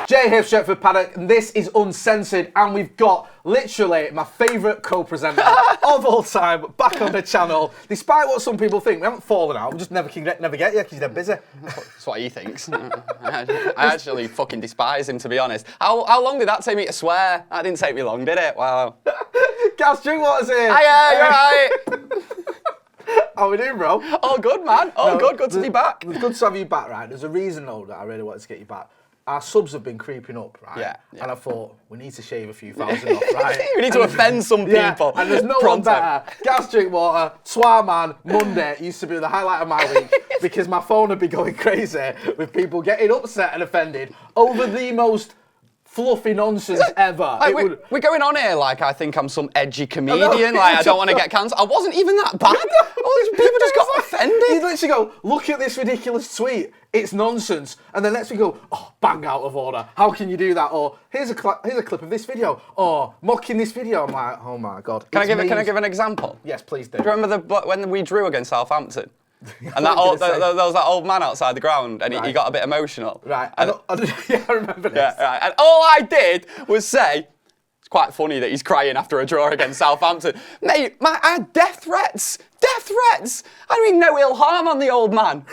Jay here, Stretford, Paddock, and this is Uncensored, and we've got literally my favourite co-presenter of all time back on the channel. Despite what some people think, we haven't fallen out, we just never get you because he's dead busy. That's what he thinks. I actually fucking despise him, to be honest. How long did that take me to swear? That didn't take me long, did it? Wow. Gas Drinkwater's here. Hiya, you alright? How we doing, bro? Oh, good, man. Oh, good to be back. It's good to have you back, right? There's a reason, though, that I really wanted to get you back. Our subs have been creeping up, right? Yeah. And I thought, we need to shave a few thousand off, right? We need to offend some people. Yeah, and there's no one better. Gas Drinkwater, Swarman, Monday used to be the highlight of my week because my phone would be going crazy with people getting upset and offended over the most fluffy nonsense ever. Like, we're going on here like I think I'm some edgy comedian, like I don't want to get cancelled. I wasn't even that bad. All these people just got offended. You literally go, look at this ridiculous tweet, it's nonsense. And then next we go, oh, bang, out of order. How can you do that? Or here's a clip of this video. Or mocking this video. I'm like, oh my God. Can I give an example? Yes, please do. Do you remember when we drew against Southampton? And there was that old man outside the ground, and he got a bit emotional. Right. Yeah, I remember this. Yeah, right. And all I did was say, it's quite funny that he's crying after a draw against Southampton. Mate, I had death threats. Death threats! I mean, no ill harm on the old man.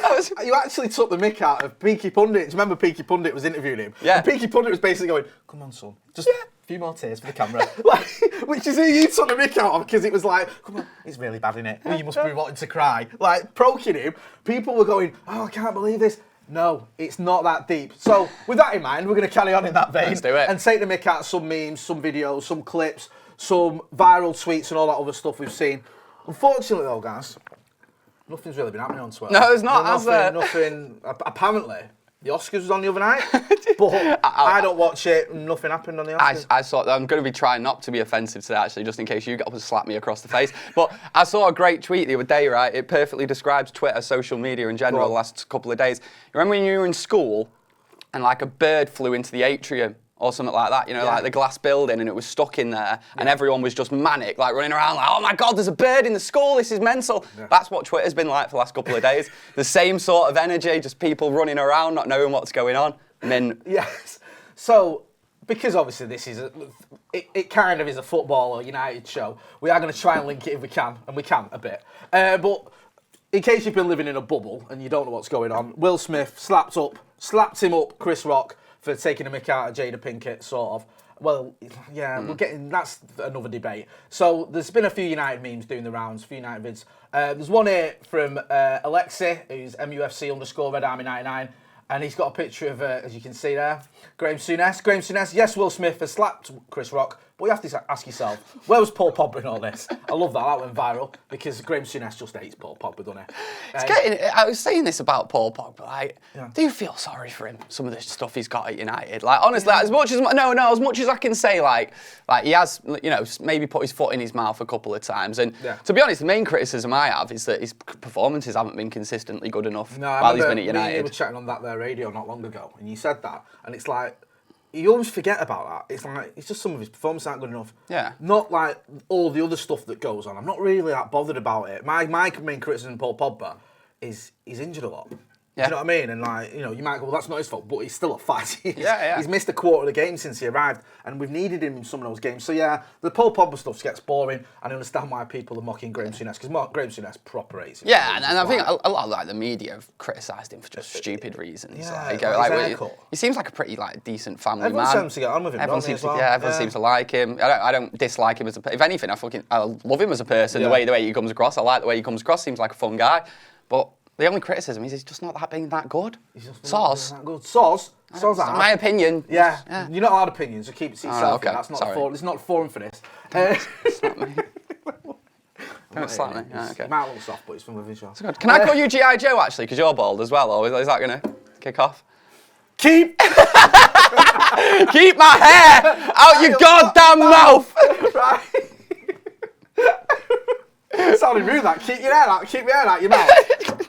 You actually took the mick out of Peaky Pundit. Do you remember Peaky Pundit was interviewing him? Yeah. And Peaky Pundit was basically going, come on, son, just a few more tears for the camera. Like, which is who you took the mick out of, because it was like, come on, he's really bad in it. You must be wanting to cry. Like, proking him, people were going, oh, I can't believe this. No, it's not that deep. So, with that in mind, we're going to carry on in that vein. Let's do it. And take the mick out of some memes, some videos, some clips, some viral tweets and all that other stuff we've seen. Unfortunately, though, guys, nothing's really been happening on Twitter. No, there's not, has there? Nothing. Apparently, the Oscars was on the other night, but I don't watch it. Nothing happened on the Oscars. I saw. I'm going to be trying not to be offensive today, actually, just in case you get up and slap me across the face. But I saw a great tweet the other day, right? It perfectly describes Twitter, social media in general, the last couple of days. You remember when you were in school, and like a bird flew into the atrium? Or something like that, you know, like the glass building, and it was stuck in there, and everyone was just manic, like running around like, oh my God, there's a bird in the school, this is mental. Yeah. That's what Twitter's been like for the last couple of days. The same sort of energy, just people running around, not knowing what's going on. Yes. So, because obviously this is it kind of is a football or United show, we are going to try and link it if we can, and we can a bit. But in case you've been living in a bubble and you don't know what's going on, Will Smith slapped him up, Chris Rock, for taking a mick out of Jada Pinkett, sort of. Well, yeah, that's another debate. So there's been a few United memes doing the rounds, a few United vids. There's one here from Alexi, who's MUFC _Red Army 99, and he's got a picture of, as you can see there, Graham Souness. Yes, Will Smith has slapped Chris Rock, but you have to ask yourself, where was Paul Pogba in all this? I love that went viral, because Graham Souness just hates Paul Pogba, doesn't he? I was saying this about Paul Pogba, like, do you feel sorry for him, some of the stuff he's got at United? Like, honestly, as much as I can say, like he has, you know, maybe put his foot in his mouth a couple of times, and to be honest, the main criticism I have is that his performances haven't been consistently good enough while he's been at United. You were chatting on that there radio not long ago, and you said that, and it's like, you always forget about that. It's like, it's just some of his performances aren't good enough. Yeah. Not like all the other stuff that goes on. I'm not really that bothered about it. My main criticism of Paul Pogba is he's injured a lot. Yeah. Do you know what I mean? And like, you know, you might go, well, that's not his fault, but he's still at fight. He's missed a quarter of the game since he arrived, and we've needed him in some of those games. So yeah, the Paul Pogba stuff gets boring, and I understand why people are mocking Graham Souness, because Graham Souness proper hates him. Yeah, and I think a lot of like the media have criticised him for just stupid reasons. Yeah, he seems like a pretty like decent family man. Everyone seems to get on with him. Everyone seems to like him. I don't dislike him as if anything, I love him as a person. The way he comes across, I like the way he comes across. Seems like a fun guy, but the only criticism is he's just not that good. Sauce. Sauce. My opinion. Yeah. You're not allowed opinions, so keep it to yourself. Okay. That's not it's not a forum for this. Slap me. Don't slap me. Okay. It might look soft, but it's from a visual. Can I call you G.I. Joe, actually, because you're bald as well, or is that going to kick off? Keep my hair out your goddamn mouth! Right. Sounded rude, that. Keep your hair out your mouth.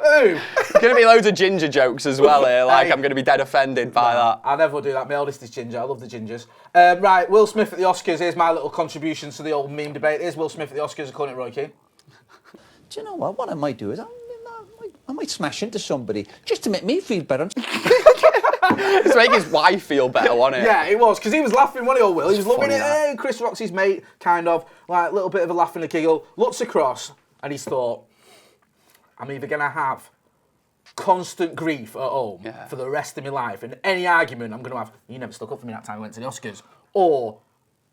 There's going to be loads of ginger jokes as well here, like I'm going to be dead offended by that. I never do that. My eldest is ginger. I love the gingers. Right, Will Smith at the Oscars. Here's my little contribution to the old meme debate. Here's Will Smith at the Oscars according to Roy Keane. Do you know what? What I might do is I might smash into somebody just to make me feel better. It's making his wife feel better, wasn't it? Yeah, it was, because he was laughing, wasn't he, old Will? He was loving funny, it. that. Hey, Chris Rock's his mate, kind of, like, a little bit of a laugh and a giggle. Looks across, and he's thought, I'm either going to have constant grief at home for the rest of my life, and any argument I'm going to have, you never stuck up for me that time we went to the Oscars, or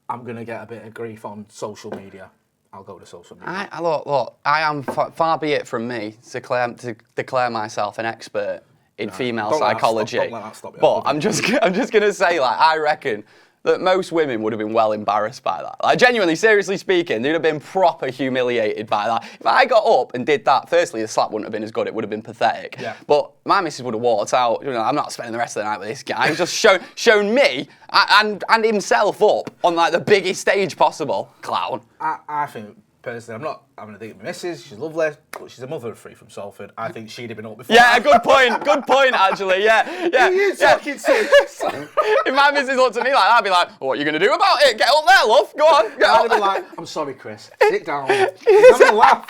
I'm going to get a bit of grief on social media. I'll go to social media. Look, I am, far be it from me to declare myself an expert in female psychology. Don't let that stop you. But I'm just going to say, like, I reckon that most women would have been well embarrassed by that. Like, genuinely, seriously speaking, they'd have been proper humiliated by that. If I got up and did that, firstly, the slap wouldn't have been as good. It would have been pathetic. Yeah. But my missus would have walked out. You know, I'm not spending the rest of the night with this guy. He's just shown me and himself up on, like, the biggest stage possible. Clown. I think, personally, I'm not having a dig at my missus. She's lovely, but she's a mother of three from Salford. I think she'd have been up before. Yeah, good point. Good point, actually. Yeah. You talking serious? If my missus looked at me like that, I'd be like, what are you going to do about it? Get up there, love. Go on. Get up I'd be there. like, I'm sorry, Chris. Sit down. He's having a laugh.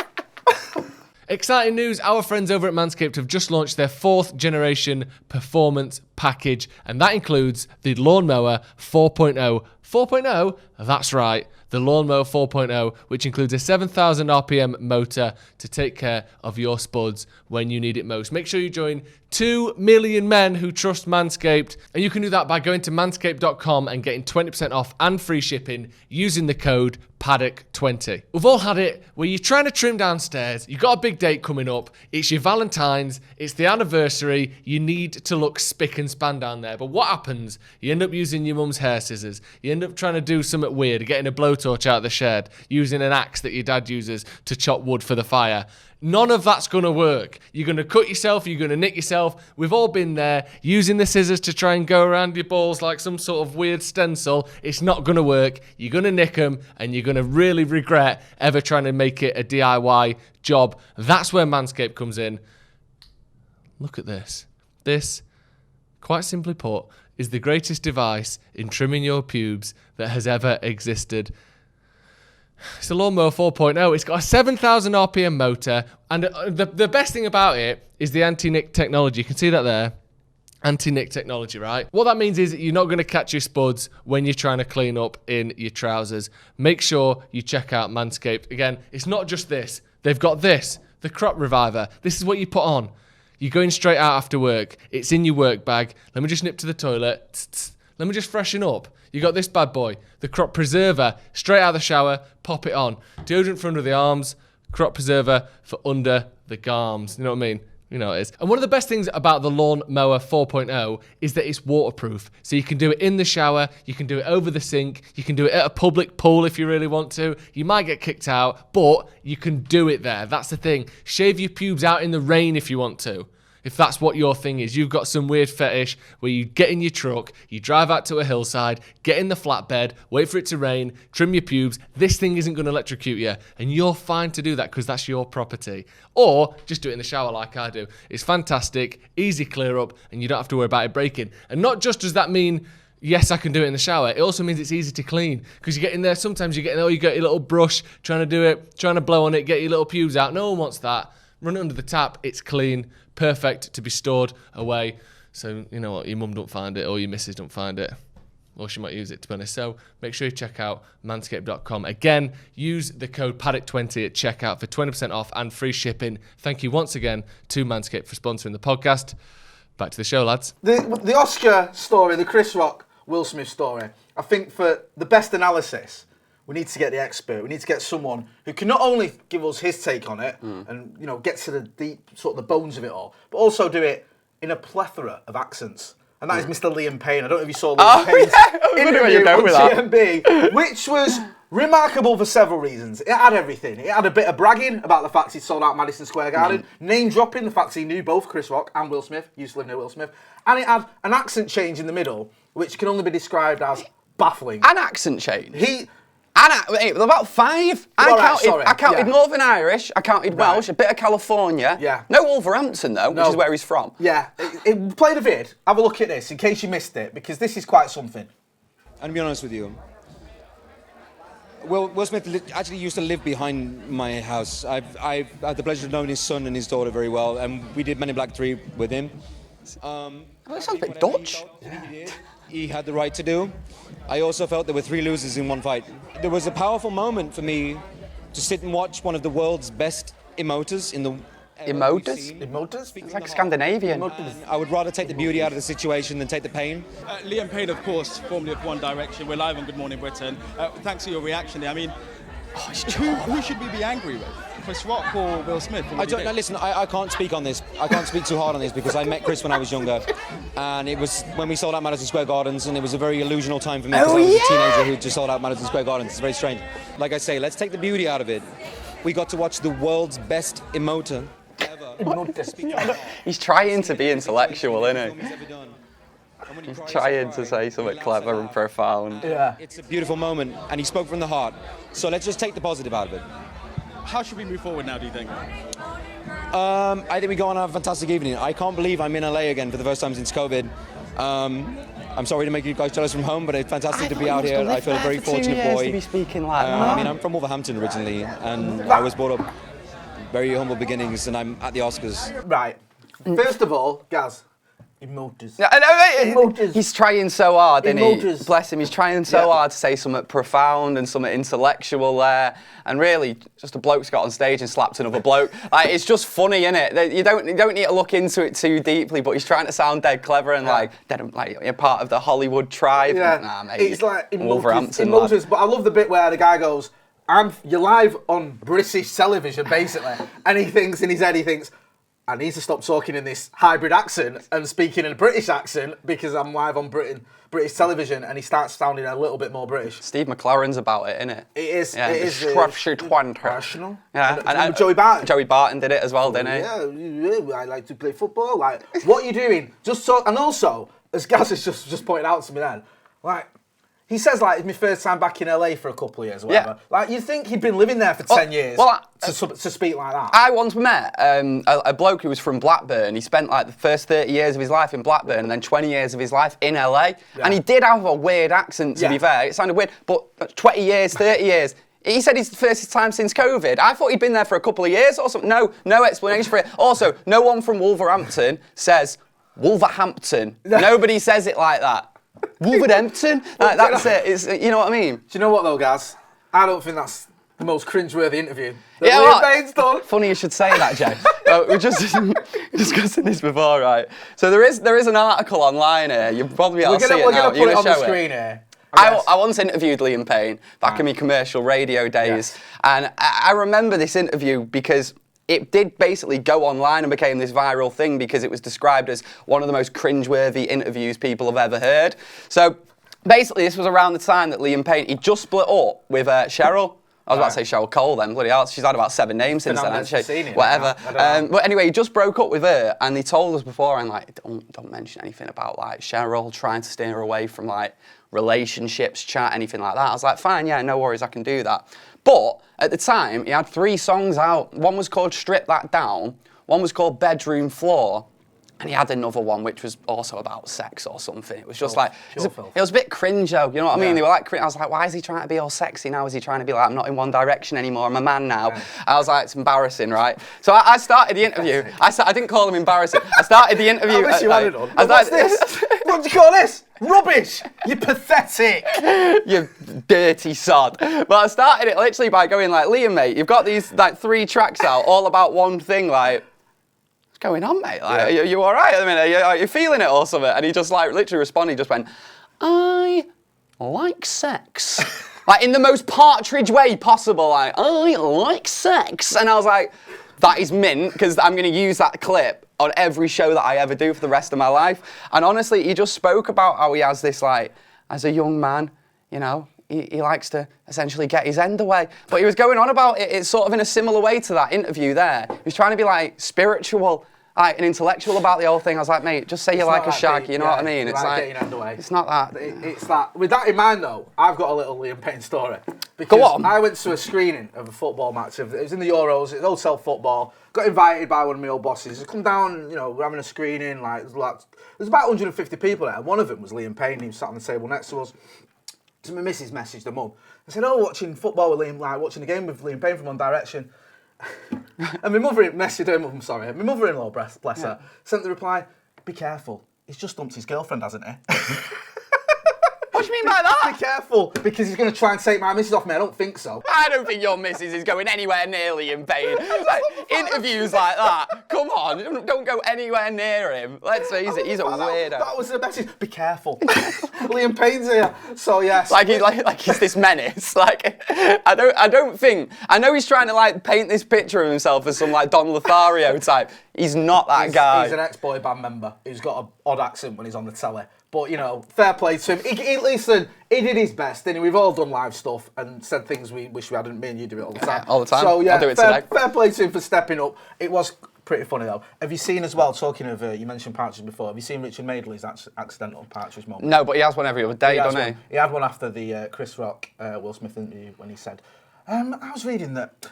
Exciting news, our friends over at Manscaped have just launched their 4th generation performance package, and that includes the Lawnmower 4.0. 4.0? That's right, the Lawnmower 4.0, which includes a 7,000 RPM motor to take care of your spuds when you need it most. Make sure you join 2 million men who trust Manscaped, and you can do that by going to manscaped.com and getting 20% off and free shipping using the code Paddock20. We've all had it where you're trying to trim downstairs, you've got a big date coming up, it's your Valentine's, it's the anniversary, you need to look spick and span down there. But what happens? You end up using your mum's hair scissors, you end up trying to do something weird, getting a blowtorch out of the shed, using an axe that your dad uses to chop wood for the fire. None of that's going to work. You're going to cut yourself, you're going to nick yourself. We've all been there, using the scissors to try and go around your balls like some sort of weird stencil. It's not going to work. You're going to nick them, and you're going to really regret ever trying to make it a DIY job. That's where Manscaped comes in. Look at this. This, quite simply put, is the greatest device in trimming your pubes that has ever existed. It's a Lawnmower 4.0. It's got a 7,000 RPM motor, and the best thing about it is the anti-nick technology. You can see that there. Anti-nick technology, right? What that means is you're not going to catch your spuds when you're trying to clean up in your trousers. Make sure you check out Manscaped. Again, it's not just this. They've got this, the Crop Reviver. This is what you put on. You're going straight out after work. It's in your work bag. Let me just nip to the toilet. Tss, tss. Let me just freshen up. You got this bad boy, the Crop Preserver, straight out of the shower, pop it on. Deodorant for under the arms, Crop Preserver for under the garms. You know what I mean? You know what it is. And one of the best things about the Lawnmower 4.0 is that it's waterproof. So you can do it in the shower, you can do it over the sink, you can do it at a public pool if you really want to. You might get kicked out, but you can do it there. That's the thing. Shave your pubes out in the rain if you want to. If that's what your thing is, you've got some weird fetish where you get in your truck, you drive out to a hillside, get in the flatbed, wait for it to rain, trim your pubes. This thing isn't going to electrocute you, and you're fine to do that because that's your property. Or just do it in the shower like I do. It's fantastic, easy clear up, and you don't have to worry about it breaking. And not just does that mean, yes, I can do it in the shower. It also means it's easy to clean because you get in there. Sometimes you get your little brush, trying to do it, trying to blow on it, get your little pubes out. No one wants that. Run it under the tap. It's clean, perfect to be stored away. So, you know what, your mum don't find it or your missus don't find it. Or she might use it, to be honest. So make sure you check out manscaped.com. Again, use the code Paddock20 at checkout for 20% off and free shipping. Thank you once again to Manscaped for sponsoring the podcast. Back to the show, lads. The Oscar story, the Chris Rock, Will Smith story, I think for the best analysis, we need to get the expert. We need to get someone who can not only give us his take on it and, you know, get to the deep, sort of the bones of it all, but also do it in a plethora of accents. And that is Mr. Liam Payne. I don't know if you saw Liam Payne's interview on GMB, which was remarkable for several reasons. It had everything. It had a bit of bragging about the fact he'd sold out Madison Square Garden, name dropping the fact he knew both Chris Rock and Will Smith, used to live near Will Smith, and it had an accent change in the middle, which can only be described as baffling. An accent change? About 5. I counted Northern Irish, I counted Welsh, a bit of California. Yeah. No Wolverhampton though, which is where he's from. Yeah. Play the vid. Have a look at this in case you missed it, because this is quite something. And to be honest with you, Will Smith actually used to live behind my house. I've had the pleasure of knowing his son and his daughter very well, and we did Men in Black 3 with him. It sounds a bit Dutch. He had the right to do. I also felt there were 3 losers in one fight. There was a powerful moment for me to sit and watch one of the world's best emoters in the... Emoters? Emoters? It's like Scandinavian. I would rather take the beauty out of the situation than take the pain. Liam Payne, of course, formerly of One Direction. We're live on Good Morning Britain. Thanks for your reaction there. I mean, who should we be angry with? Chris Rock or Will Smith? I don't know. Listen, I can't speak on this. I can't speak too hard on this because I met Chris when I was younger, and it was when we sold out Madison Square Gardens, and it was a very illusional time for me because I was a teenager who just sold out Madison Square Gardens. It's very strange. Like I say, let's take the beauty out of it. We got to watch the world's best emoter ever. He's trying to be intellectual, isn't he? He's trying to say something clever and profound. Yeah. It's a beautiful moment, and he spoke from the heart. So let's just take the positive out of it. How should we move forward now, do you think? I think we go on a fantastic evening. I can't believe I'm in LA again for the first time since COVID. I'm sorry to make you guys jealous from home, but it's fantastic to be out here. I feel a very fortunate boy. To be speaking like that. I mean, I'm from Wolverhampton originally, and I was brought up very humble beginnings, and I'm at the Oscars. Right. First of all, Gaz, emoters. No, he's trying so hard, isn't he? Emoters. Bless him, he's trying so hard to say something profound and something intellectual there. And really, just a bloke's got on stage and slapped another bloke. Like, it's just funny, innit? You don't need to look into it too deeply, but he's trying to sound dead clever and like you're part of the Hollywood tribe. Yeah. Nah, mate. It's like Wolverhampton. emoters, but I love the bit where the guy goes, you're live on British television, basically. And he thinks in his head, I need to stop talking in this hybrid accent and speaking in a British accent because I'm live on British television, and he starts sounding a little bit more British. Steve McLaren's about it, innit? It is. Yeah, it is Shropshire Twanter. Rational. Yeah, and Joey Barton. Joey Barton did it as well, didn't he? Yeah, I like to play football. Like, what are you doing? Just so, and also, as Gaz has just pointed out to me then, like, he says, like, it's my first time back in LA for a couple of years or whatever. Yeah. Like, you'd think he'd been living there for 10 years to speak like that. I once met a bloke who was from Blackburn. He spent, like, the first 30 years of his life in Blackburn and then 20 years of his life in LA. Yeah. And he did have a weird accent, to be fair. It sounded weird, but 20 years, 30 years. He said it's the first time since COVID. I thought he'd been there for a couple of years or something. No explanation for it. Also, no one from Wolverhampton says Wolverhampton. Nobody says it like that. Wolverhampton? Like, that's it. It's, you know what I mean? Do you know what, though, Gaz? I don't think that's the most cringeworthy interview that Liam Payne's done. Funny you should say that, Joe. We're just discussing this before, right? So there is an article online here. You'll probably be able to see it now. We're going to put it on the screen here. I once interviewed Liam Payne back in my commercial radio days, and I remember this interview because it did basically go online and became this viral thing because it was described as one of the most cringeworthy interviews people have ever heard. So basically, this was around the time that Liam Payne, he just split up with Cheryl. I was about to say Cheryl Cole then, bloody hell. She's had about 7 names since then, hasn't she? Whatever. But anyway, he just broke up with her, and he told us before, and like, don't mention anything about like Cheryl, trying to steer away from like relationships, chat, anything like that. I was like, fine, yeah, no worries, I can do that. But at the time, he had 3 songs out. One was called Strip That Down, one was called Bedroom Floor, and he had another one which was also about sex or something. It was just like, it was a bit cringe though, you know what I mean? They were like, I was like, why is he trying to be all sexy now? Is he trying to be like, I'm not in One Direction anymore, I'm a man now? Yeah. I was like, it's embarrassing, right? So I started the interview. I didn't call him embarrassing. I started the interview. I wish you had it on. What's this? What do you call this? Rubbish! You're pathetic! You dirty sod. But I started it literally by going like, Liam, mate, you've got these like 3 tracks out, all about one thing, like, what's going on, mate? Like, are you all right at the minute? Are you feeling it or something? And he just like literally responded, he just went, I like sex. Like in the most Partridge way possible, like, I like sex. And I was like, that is mint, because I'm going to use that clip on every show that I ever do for the rest of my life. And honestly, he just spoke about how he has this, like, as a young man, you know, he likes to essentially get his end away. But he was going on about it, it's sort of in a similar way to that interview there. He was trying to be, like, spiritual, like, and intellectual about the whole thing. I was like, mate, just say you like a shag, you know what I mean? It's like getting your end away. It's not that. It's that. With that in mind, though, I've got a little Liam Payne story. Go on. I went to a screening of a football match. It was in the Euros, it was hotel football. Got invited by one of my old bosses. Come down, you know, we're having a screening. There's about 150 people there. And one of them was Liam Payne. He was sat on the table next to us. So my missus messaged the mum. I said, watching football with Liam, like watching the game with Liam Payne from One Direction. And my mother-in-law, bless her, sent the reply, be careful. He's just dumped his girlfriend, hasn't he? What do you mean by that? Be careful, because he's going to try and take my missus off me. I don't think so. I don't think your missus is going anywhere near Liam Payne. Like, interviews like that, come on, don't go anywhere near him. Let's face it, he's a weirdo. That was the message. Be careful. Liam Payne's here. So yes. Like he's this menace. Like I don't think. I know he's trying to like paint this picture of himself as some like Don Lothario type. He's not that guy. He's an ex-boy band member who's got an odd accent when he's on the telly. But, you know, fair play to him. Listen, he did his best, didn't he? We've all done live stuff and said things we wish we hadn't. Me and you do it all the time. All the time. So, yeah, I'll do it today. Fair play to him for stepping up. It was pretty funny, though. Have you seen as well, talking of, you mentioned partridge before, have you seen Richard Madeley's accidental partridge moment? No, but he has one every other day, doesn't he? He had one after the Chris Rock, Will Smith interview when he said, I was reading that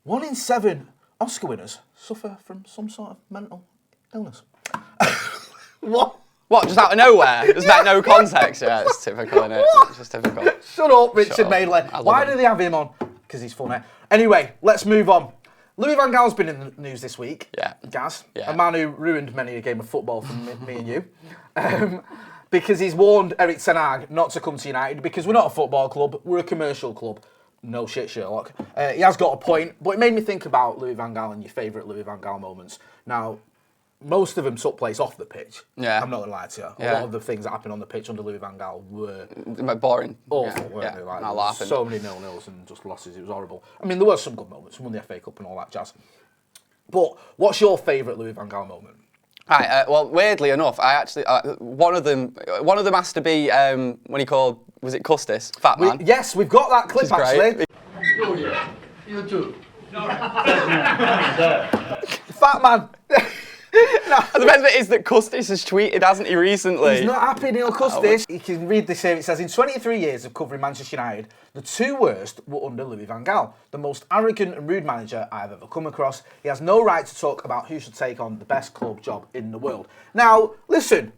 1 in 7 Oscar winners suffer from some sort of mental illness. What? What, just out of nowhere? There's like no context? Yeah, it's typical, isn't it? It's just typical. Shut up, Richard Madeley. Why him. do they have him on? Because he's funny. Anyway, let's move on. Louis van Gaal's been in the news this week. Yeah. Gaz. Yeah. A man who ruined many a game of football for me and you. Because he's warned Erik ten Hag not to come to United because we're not a football club, we're a commercial club. No shit, Sherlock. He has got a point, but it made me think about Louis van Gaal and your favourite Louis van Gaal moments. Now, most of them took place off the pitch. Yeah. I'm not going to lie to you. Yeah. A lot of the things that happened on the pitch under Louis van Gaal were boring. awful, weren't they? Like, not laughing. So many 0-0s and just losses. It was horrible. I mean, there were some good moments. We won the FA Cup and all that jazz. But what's your favourite Louis van Gaal moment? Right, well, weirdly enough, I actually one of them has to be when he called, was it Custis, Fat Man? Yes, we've got that clip actually. Oh yeah, you too. Fat Man. And the best bit is that Custis has tweeted, hasn't he, recently? He's not happy, Neil Custis. You can read this here. It says, in 23 years of covering Manchester United, the 2 worst were under Louis van Gaal, the most arrogant and rude manager I have ever come across. He has no right to talk about who should take on the best club job in the world. Now, listen,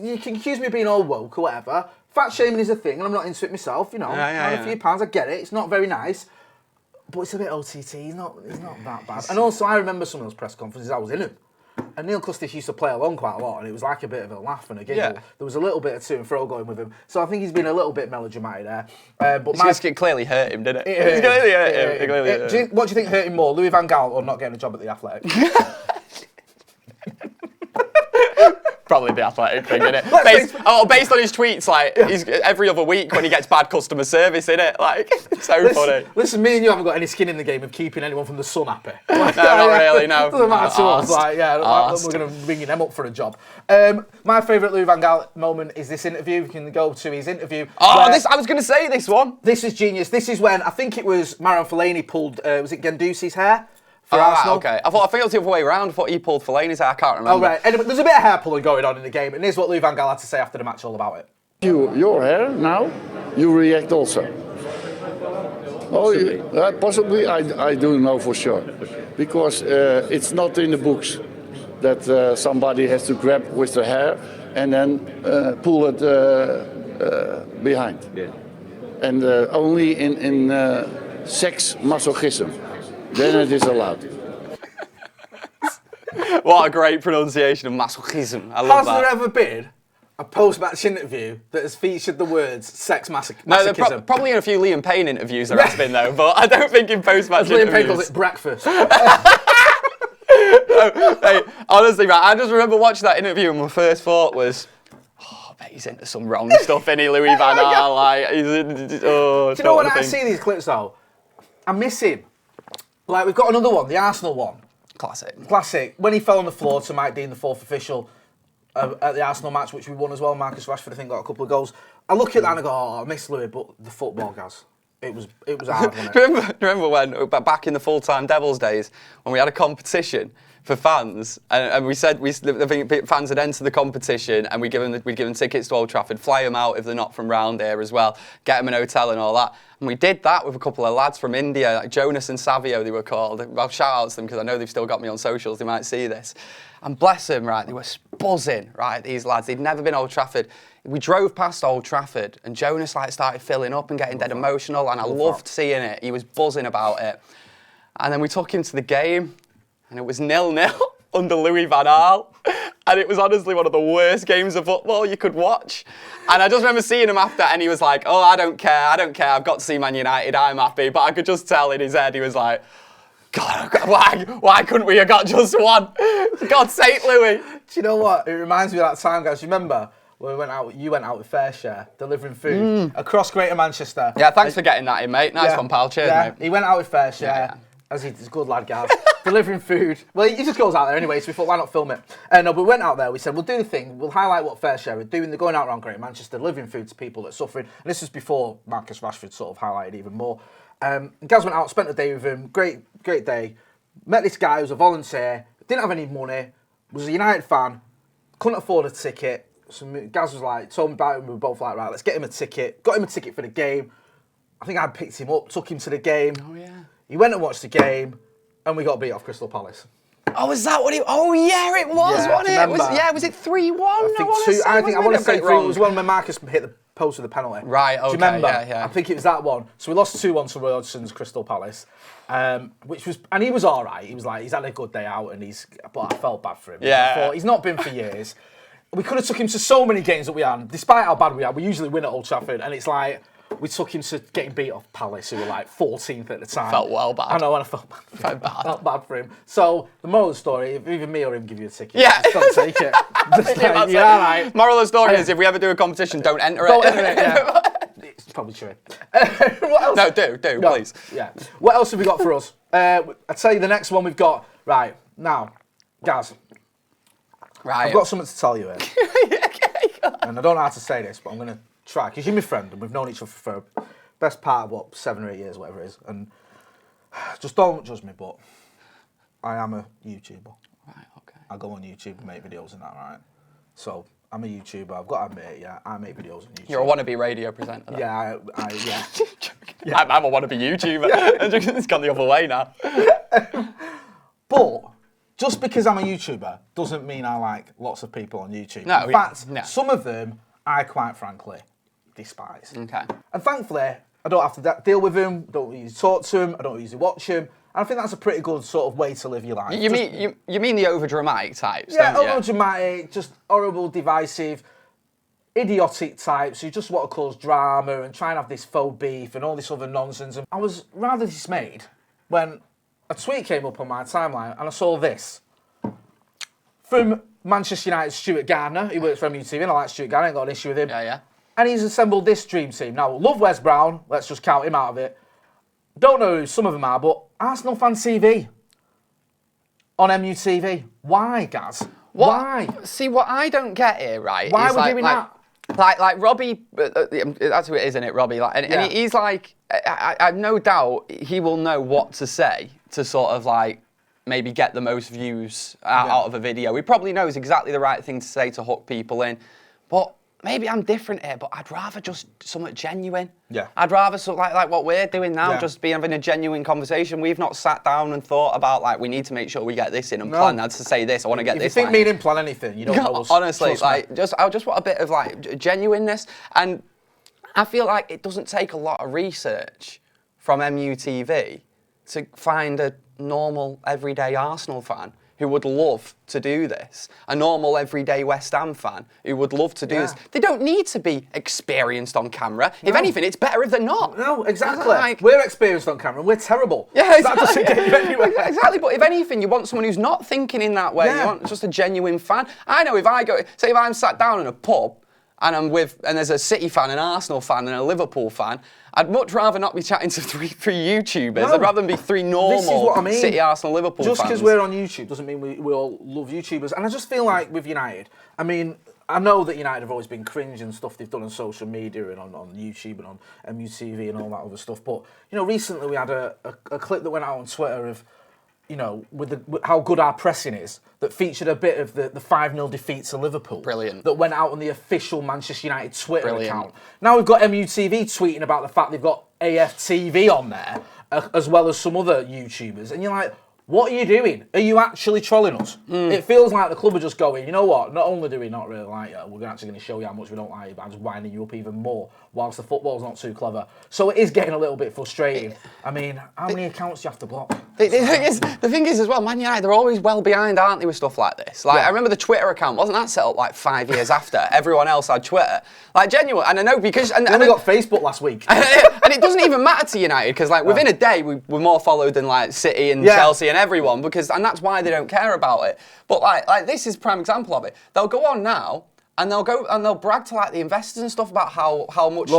you can accuse me of being all woke or whatever. Fat shaming is a thing, and I'm not into it myself, you know. A few pounds, I get it. It's not very nice. But it's a bit OTT, he's not that bad. And also, I remember some of those press conferences, I was in them. And Neil Custis used to play along quite a lot, and it was like a bit of a laugh and a giggle. Yeah. There was a little bit of to and fro going with him. So I think he's been a little bit melodramatic there. But It clearly hurt him, didn't it? It clearly hurt him. What do you think hurt him more, Louis van Gaal or not getting a job at the Athletic? Probably the Athletic thing, isn't it? Based on his tweets, like, he's every other week when he gets bad customer service, innit? Like, so funny. Listen, me and you haven't got any skin in the game of keeping anyone from the Sun happy. No, not really, no. Doesn't matter to us. Like, we're going to bring them up for a job. My favourite Louis van Gaal moment is this interview. We can go to his interview. I was going to say this one. This is genius. This is when, I think it was Marouane Fellaini pulled, was it Guendouzi's hair? For Arsenal. Okay. I think it was the other way around. I thought he pulled Fellaini's hair. I can't remember. Oh, right. Anyway, there's a bit of hair pulling going on in the game, and here's what Louis van Gaal had to say after the match all about it. Your hair now, you react also. Oh, possibly, I don't know for sure. Because it's not in the books that somebody has to grab with the hair and then pull it behind. Yeah. And only in sex masochism. Then it is allowed. What a great pronunciation of masochism. I love that. Has there ever been a post-match interview that has featured the words sex masochism? No, probably in a few Liam Payne interviews there has been though, but I don't think in post-match interviews. Liam Payne calls it breakfast. Hey, honestly, man, I just remember watching that interview and my first thought was, I bet he's into some wrong stuff, isn't he, Louis van Gaal? Like, he's into, do you know when I see these clips though? I miss him. Like, we've got another one, the Arsenal one. Classic. When he fell on the floor to Mike Dean, the 4th official, at the Arsenal match, which we won as well. Marcus Rashford, I think, got a couple of goals. I look at that and I go, I miss Louis, but the football, guys. It was hard, wasn't it? Remember when, back in the full-time Devils days, when we had a competition for fans, and we said I think fans had entered the competition, and we'd give them tickets to Old Trafford, fly them out if they're not from round here as well, get them an hotel and all that. And we did that with a couple of lads from India, like Jonas and Savio, they were called. I'll shout out to them because I know they've still got me on socials. They might see this. And bless them, right? They were buzzing, right? These lads, they'd never been Old Trafford. We drove past Old Trafford, and Jonas started filling up and getting dead emotional, and I loved seeing it. He was buzzing about it. And then we took him to the game. and it was 0-0 under Louis van Gaal. And it was honestly one of the worst games of football you could watch. And I just remember seeing him after, and he was like, oh, I don't care, I've got to see Man United, I'm happy. But I could just tell in his head, he was like, God, why couldn't we have got just one? For God's sake, Louis. Do you know what? It reminds me of that time, guys. You remember when you went out with Fair Share, delivering food across Greater Manchester? Yeah, thanks for getting that in, mate. Nice one, pal. Cheers, mate. He went out with Fair Share, as he's a good lad, guys, delivering food. Well, he just goes out there anyway, so we thought, why not film it? No, we went out there, we said, we'll do the thing, we'll highlight what Fair Share are doing. They're going out around Greater Manchester, delivering food to people that are suffering. And this was before Marcus Rashford sort of highlighted even more. Gaz went out, spent the day with him, great day. Met this guy who was a volunteer, didn't have any money, was a United fan, couldn't afford a ticket. So Gaz was like, told me about it, and we were both like, right, let's get him a ticket. Got him a ticket for the game. I think I picked him up, took him to the game. Oh, yeah. He went and watched the game, and we got beat off Crystal Palace. Oh, is that what he... Oh, yeah, it was, wasn't it? Was it 3-1? I want to say 3. It was when Marcus hit the post with the penalty. Right, okay, do you remember? Yeah. I think it was that one. So we lost 2-1 to Roy Hodgson's Crystal Palace, which was... And he was all right. He was like, he's had a good day out, but I felt bad for him. Yeah. I thought, he's not been for years. We could have took him to so many games that we had. Despite how bad we are, we usually win at Old Trafford, and it's like... We took him to getting beat off Palace, who were like 14th at the time. Felt well bad. I know, and I felt bad. Felt bad for him. So, the moral of the story, if either me or him give you a ticket, just don't take it. Right. Moral of the story is, if we ever do a competition, don't enter it. Don't enter it, yeah. It's probably true. What else? No, do, please. Yeah. What else have we got for us? I'll tell you the next one we've got. Right, now, Gaz. Right. I've got something to tell you here. And I don't know how to say this, but I'm going to try, because you're my friend and we've known each other for best part of 7 or 8 years, whatever it is, and just don't judge me, but I am a YouTuber. Right, okay. I go on YouTube and make videos and that, right? So I'm a YouTuber. I've got to admit, I make videos on YouTube. You're a wannabe radio presenter. Then. Yeah, yeah. I'm a wannabe YouTuber. It's gone the other way now. But just because I'm a YouTuber doesn't mean I like lots of people on YouTube. No, in fact, no. Some of them I quite frankly despise. Okay. And thankfully, I don't have to deal with them, don't usually talk to them, I don't usually watch them. And I think that's a pretty good sort of way to live your life. You mean the overdramatic types? Yeah, don't you? overdramatic, just horrible, divisive, idiotic types who just want to cause drama and try and have this faux beef and all this other nonsense. And I was rather dismayed when a tweet came up on my timeline and I saw this. From Manchester United's Stuart Gardner, he works for MUFC, and I like Stuart Gardner, I ain't got an issue with him. Yeah. And he's assembled this dream team. Now, love Wes Brown, let's just count him out of it. Don't know who some of them are, but Arsenal Fan TV on MUTV. Why, Gaz? Why? See, what I don't get here, right? Why are we doing that? Like Robbie, that's who it is, isn't it, Robbie? And he's like, I have no doubt he will know what to say to sort of like maybe get the most views out of a video. He probably knows exactly the right thing to say to hook people in. But maybe I'm different here, but I'd rather just something genuine. Yeah. I'd rather something like what we're doing now, just be having a genuine conversation. We've not sat down and thought about like we need to make sure we get this in and plan that to say this. I want to get this. If you think me didn't plan anything, you don't know us. Honestly, I just want a bit of like genuineness, and I feel like it doesn't take a lot of research from MUTV to find a normal everyday Arsenal fan who would love to do this. A normal, everyday West Ham fan who would love to do this. They don't need to be experienced on camera. No. If anything, it's better if they're not. No, exactly. We're experienced on camera and we're terrible. Yeah, exactly. That doesn't get you anywhere. Exactly, but if anything, you want someone who's not thinking in that way. You want just a genuine fan. I know if I'm sat down in a pub and there's a City fan, an Arsenal fan and a Liverpool fan, I'd much rather not be chatting to three YouTubers. No. I'd rather than be three normal City, Arsenal, Liverpool fans. Just because we're on YouTube doesn't mean we all love YouTubers. And I just feel like with United, I mean, I know that United have always been cringe and stuff they've done on social media and on YouTube and on MUTV and all that other stuff. But, recently we had a clip that went out on Twitter of, with how good our pressing is, that featured a bit of the 5-0 defeat to Liverpool. Brilliant. That went out on the official Manchester United Twitter account. Now we've got MUTV tweeting about the fact they've got AFTV on there, as well as some other YouTubers. And you're like, what are you doing? Are you actually trolling us? It feels like the club are just going, you know what, not only do we not really like you, we're actually going to show you how much we don't like you, but I'm just winding you up even more, whilst the football's not too clever. So it is getting a little bit frustrating. I mean, how many accounts do you have to block? The thing is as well, Man United, they're always well behind, aren't they, with stuff like this? Like, I remember the Twitter account, wasn't that set up like 5 years after everyone else had Twitter? Like, genuine, and I know because... And we got Facebook last week. And it doesn't even matter to United, because like within a day, we're more followed than like City and Chelsea and everyone, and that's why they don't care about it. But like this is prime example of it. They'll go on now and they'll brag to like the investors and stuff about how much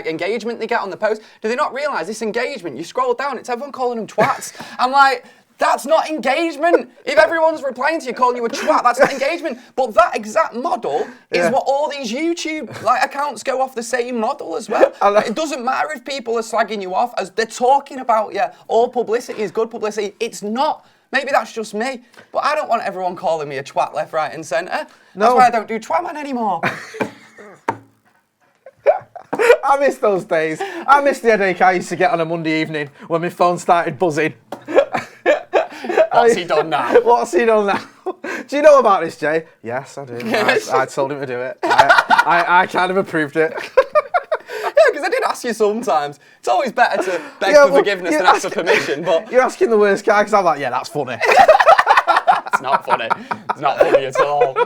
engagement they get on the post. Do they not realise this engagement? You scroll down, it's everyone calling them twats. I'm like, that's not engagement. If everyone's replying to you calling you a twat, that's not engagement. But that exact model is what all these YouTube accounts go off the same model as well. It doesn't matter if people are slagging you off as they're talking about you. All publicity is good publicity. It's not. Maybe that's just me, but I don't want everyone calling me a twat left, right, and centre. That's why I don't do Twatman anymore. I miss those days. I miss the headache I used to get on a Monday evening when my phone started buzzing. What's he done now? What's he done now? Do you know about this, Jay? Yes, I do. I told him to do it. I kind of approved it. Because I did ask you sometimes. It's always better to beg for forgiveness than ask for permission. But you're asking the worst guy, because I'm like, yeah, that's funny. It's not funny. It's not funny at all.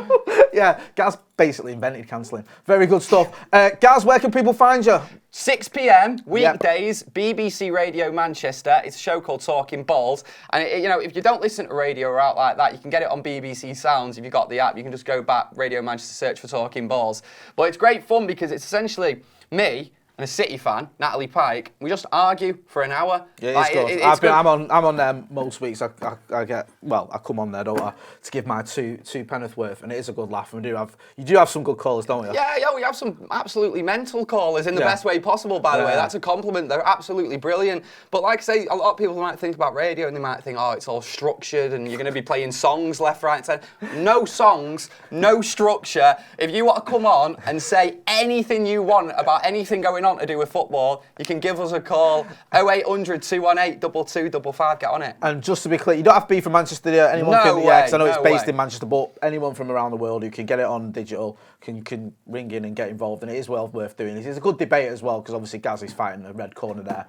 Yeah, Gaz basically invented cancelling. Very good stuff. Gaz, where can people find you? 6 p.m. weekdays, BBC Radio Manchester. It's a show called Talking Balls. And, if you don't listen to radio or out like that, you can get it on BBC Sounds. If you've got the app, you can just go back, Radio Manchester, search for Talking Balls. But it's great fun because it's essentially me and a City fan, Natalie Pike. We just argue for an hour. Yeah, it's good. I'm on there most weeks. I come on there, don't I, to give my two penneth worth, and it is a good laugh. And you do have some good callers, don't you? Yeah, we have some absolutely mental callers in the best way possible, by the way. That's a compliment. They're absolutely brilliant. But like I say, a lot of people might think about radio and they might think, oh, it's all structured and you're going to be playing songs left, right, center. No songs, no structure. If you want to come on and say anything you want about anything going on to do with football, you can give us a call, 0800 218 2255, get on it. And just to be clear, you don't have to be from Manchester, anyone can, because I know it's based in Manchester, but anyone from around the world who can get it on digital can ring in and get involved, and it is well worth doing. It's a good debate as well, because obviously Gaz is fighting the red corner there,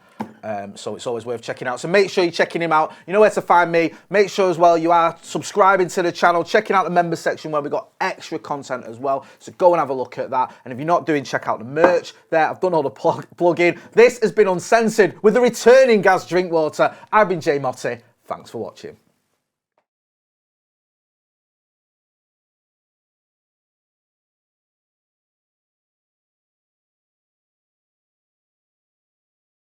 so it's always worth checking out. So make sure you're checking him out. You know where to find me. Make sure as well you are subscribing to the channel, checking out the members section where we've got extra content as well, so go and have a look at that. And if you're not doing, check out the merch there. I've done all the plug-in. This has been Uncensored with the returning Gaz Drinkwater. I've been Jay Motti. Thanks for watching.